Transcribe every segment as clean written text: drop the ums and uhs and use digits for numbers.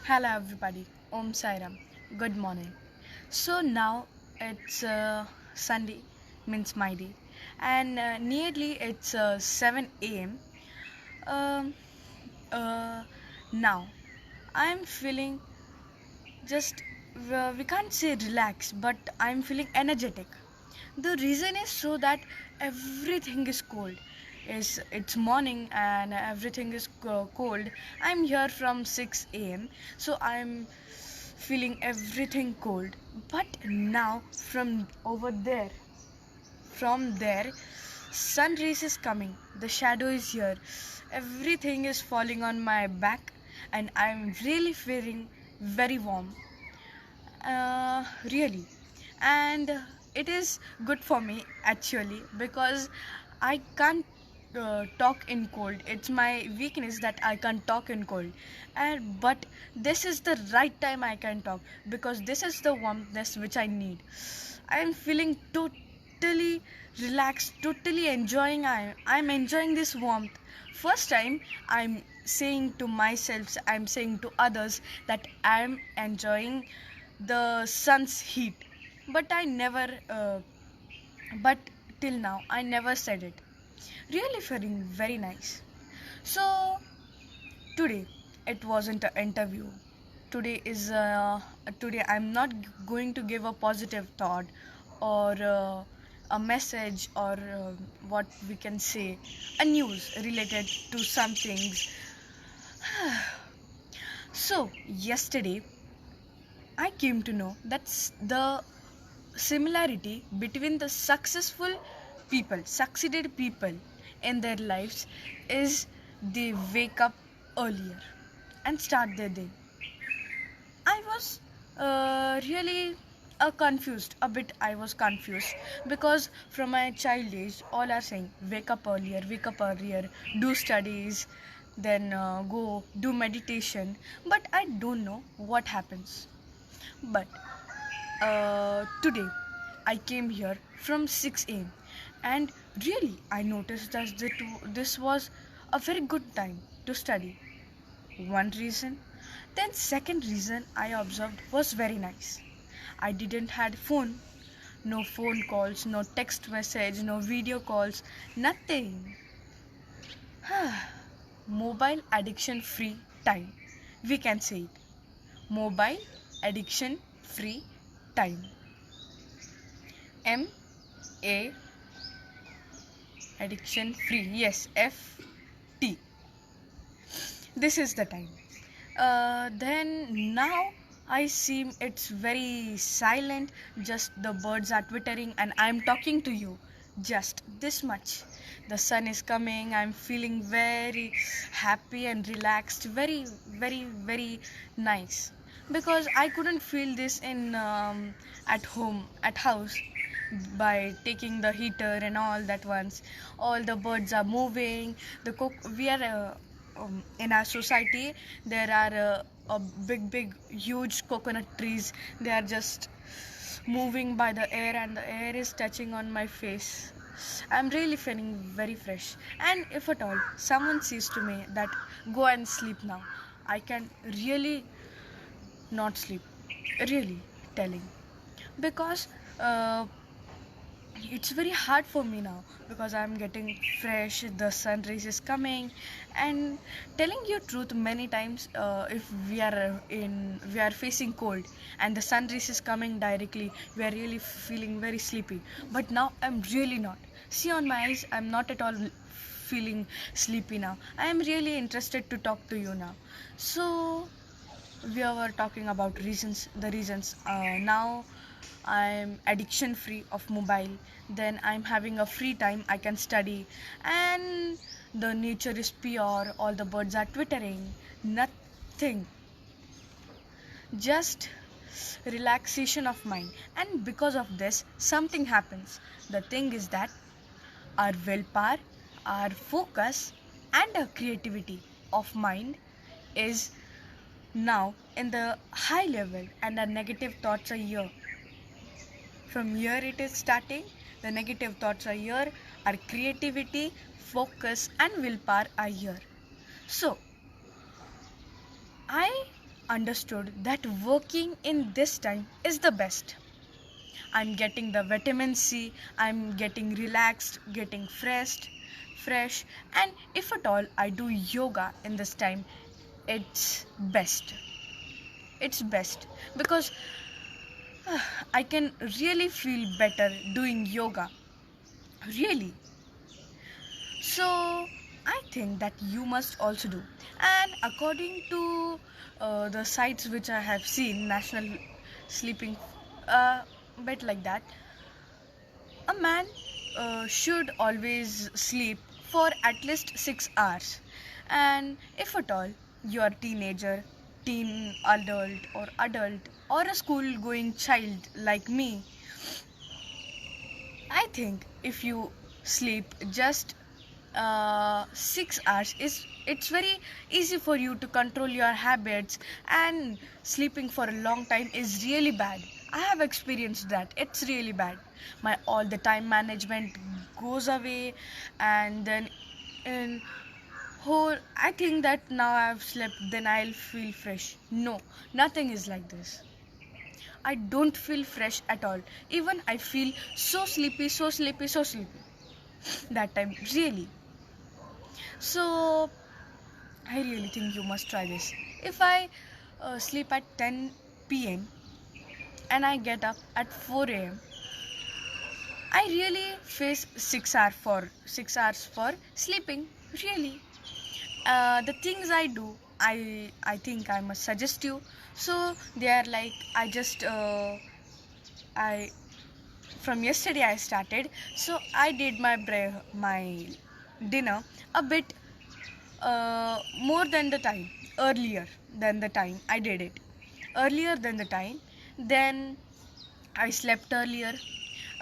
Hello everybody, Om Sairam. Good morning. So now it's Sunday, means my day, and nearly it's 7 a.m. Um, uh, Now I'm feeling just we can't say relaxed, but I'm feeling energetic. The reason is so that everything is cold. It's morning and everything is cold. I'm here from 6 a.m. so I'm feeling everything cold. But now from there, sun rays is coming. The shadow is here. Everything is falling on my back, and I'm really feeling very warm. Really, and it is good for me actually because I can't talk in cold. It's my weakness that I can't talk in cold, and but this is the right time I can talk because this is the warmthness which I need. I am feeling totally relaxed, totally enjoying. I'm enjoying this warmth. First time I'm saying to myself, I'm saying to others that I'm enjoying the sun's heat, but but till now I never said it. Really feeling very nice. So today it wasn't an interview. Today I'm not going to give a positive thought or a message or what we can say a news related to some things. So yesterday I came to know that's the similarity between the succeeded people in their lives is they wake up earlier and start their day. I was really confused, a bit. I was confused because from my child age, all are saying wake up earlier, do studies, then go do meditation. But I don't know what happens. But today I came here from 6 a.m. and really I noticed that this was a very good time to study. One reason. Then second reason I observed was very nice. I didn't had phone, no phone calls, no text message, no video calls, nothing. Mobile addiction free time. We can say it. Mobile addiction free time. M A addiction free. Yes, F T. This is the time. Then now I see it's very silent. Just the birds are twittering, and I'm talking to you. Just this much. The sun is coming. I'm feeling very happy and relaxed. Very, very, very nice. Because I couldn't feel this in at home, at house, by taking the heater and all that ones. All the birds are moving. We are in our society there are a big huge coconut trees. They are just moving by the air and the air is touching on my face. I'm really feeling very fresh, and if at all someone says to me that go and sleep now, I can really not sleep, really telling, because uh, it's very hard for me now because I'm getting fresh, the sun rays is coming. And telling you truth, many times if we are facing cold and the sun rays is coming directly, we are really feeling very sleepy. But now I'm really not. See on my eyes, I'm not at all feeling sleepy now. I am really interested to talk to you now. So we were talking about reasons, the reasons. Now I'm addiction free of mobile, then I'm having a free time, I can study, and the nature is pure, all the birds are twittering, nothing, just relaxation of mind. And because of this something happens. The thing is that our willpower, our focus, and our creativity of mind is now in the high level, and our negative thoughts are here. From here it is starting. The negative thoughts are here. Our creativity, focus, and willpower are here. So I understood that working in this time is the best. I'm getting the vitamin C, I'm getting relaxed, getting fresh, and if at all I do yoga in this time, it's best. It's best because I can really feel better doing yoga. Really. So I think that you must also do. And according to the sites which I have seen, National Sleeping bed like that, a man should always sleep for at least 6 hours. And if at all you are teenager, teen adult or a school going child like me, I think if you sleep just 6 hours, is it's very easy for you to control your habits, and sleeping for a long time is really bad. I have experienced that. It's really bad. My all the time management goes away, and then in whole I think that now I've slept then I'll feel fresh. No, nothing is like this. I don't feel fresh at all. Even I feel so sleepy, so sleepy, so sleepy. That time, really. So, I really think you must try this. If I sleep at 10 p.m. and I get up at 4 a.m., I really face 6 hours for sleeping. Really, the things I do, I think I must suggest you. So they are like I from yesterday I started. So I did my dinner a bit more than the time earlier than the time I did it earlier than the time. Then I slept earlier.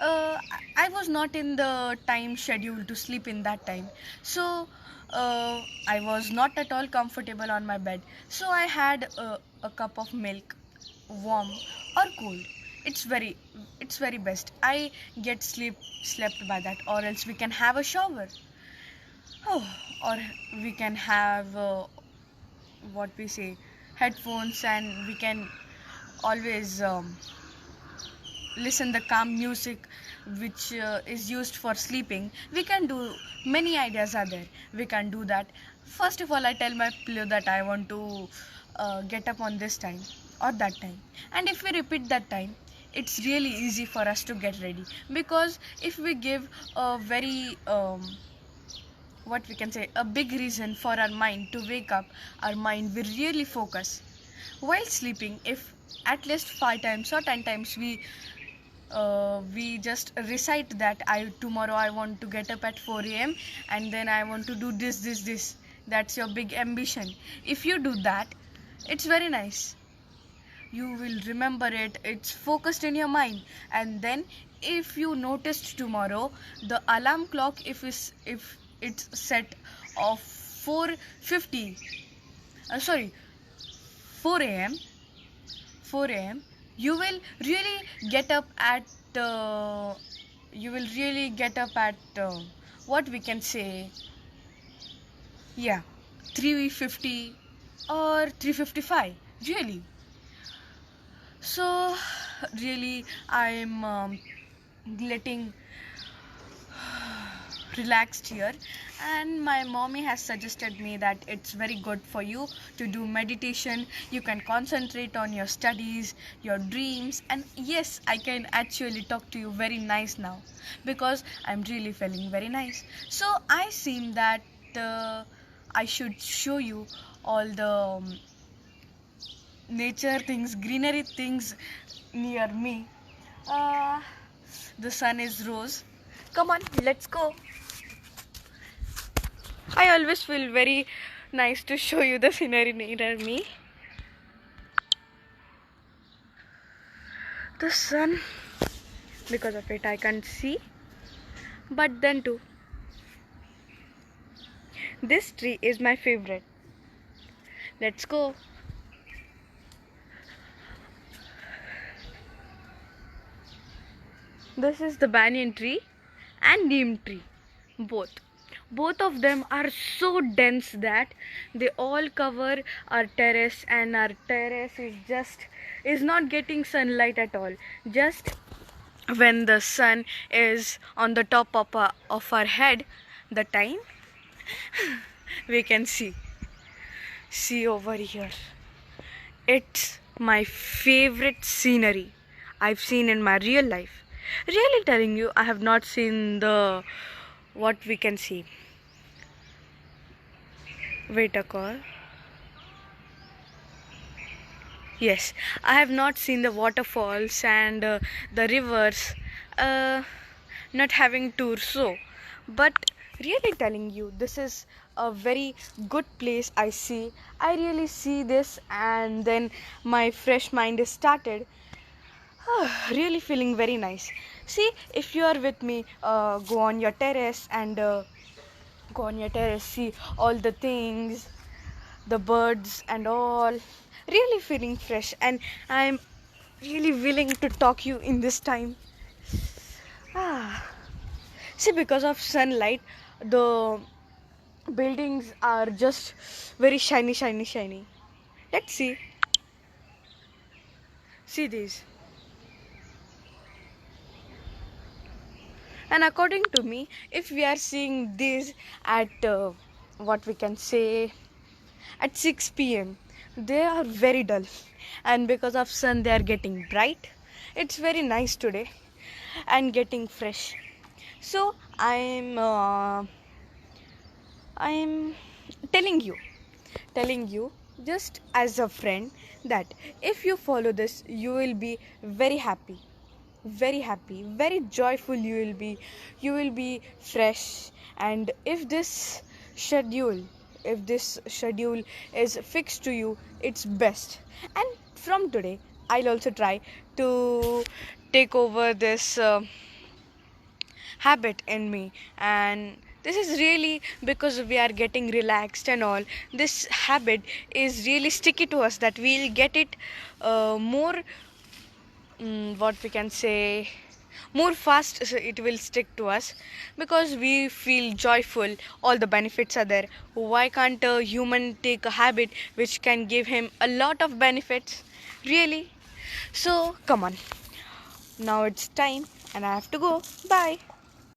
I was not in the time schedule to sleep in that time, so I was not at all comfortable on my bed. So I had a cup of milk, warm or cold. It's very, it's very best. I get slept by that, or else we can have a shower. Oh, or we can have what we say headphones, and we can always listen the calm music which is used for sleeping. We can do many ideas are there. We can do that. First of all, I tell my pillow that I want to get up on this time or that time, and if we repeat that time, it's really easy for us to get ready. Because if we give a very what we can say a big reason for our mind to wake up, our mind will really focus while sleeping. If at least 5 times or 10 times we just recite that I tomorrow I want to get up at 4 a.m. and then I want to do this. That's your big ambition. If you do that, it's very nice. You will remember it. It's focused in your mind. And then if you noticed tomorrow, the alarm clock, if it's set of 4:50, sorry, 4 a.m. 4 a.m. you will really get up at you will really get up at what we can say, yeah, 3:50 or 3:55, really. So really I'm getting relaxed here, and my mommy has suggested me that it's very good for you to do meditation. You can concentrate on your studies, your dreams, and yes, I can actually talk to you very nice now because I'm really feeling very nice. So I seem that I should show you all the nature things, greenery things near me. uh, the sun is rose. Come on, let's go. I always feel very nice to show you the scenery near me. The sun, because of it I can't see, but then too, this tree is my favorite. Let's go. This is the banyan tree and neem tree, both. both of them are so dense that they all cover our terrace, and our terrace is not getting sunlight at all. Just when the sun is on the top of our head, the time we can see over here. It's my favorite scenery I've seen in my real life. Really telling you, I have not seen the what we can see. Wait a call. Yes, I have not seen the waterfalls and the rivers, not having tour. So, but really telling you, this is a very good place. I really see this, and then my fresh mind is started. Really feeling very nice. See, if you are with me, go on your terrace and see all the things, the birds and all. Really feeling fresh, and I'm really willing to talk you in this time. Ah, see, because of sunlight, the buildings are just very shiny, shiny, shiny. Let's see. See these. And according to me, if we are seeing these at what we can say at 6 p.m., they are very dull, and because of sun they are getting bright. It's very nice today and getting fresh. So I'm telling you just as a friend that if you follow this, you will be very happy, very happy, very joyful. You will be fresh. And schedule if this schedule is fixed to you, it's best. And from today, I'll also try to take over this habit in me. And this is really because we are getting relaxed and all. This habit is really sticky to us, that we'll get it more, what we can say, more fast. So it will stick to us because we feel joyful. All the benefits are there. Why can't a human take a habit which can give him a lot of benefits? Really? So come on, now it's time and I have to go. Bye.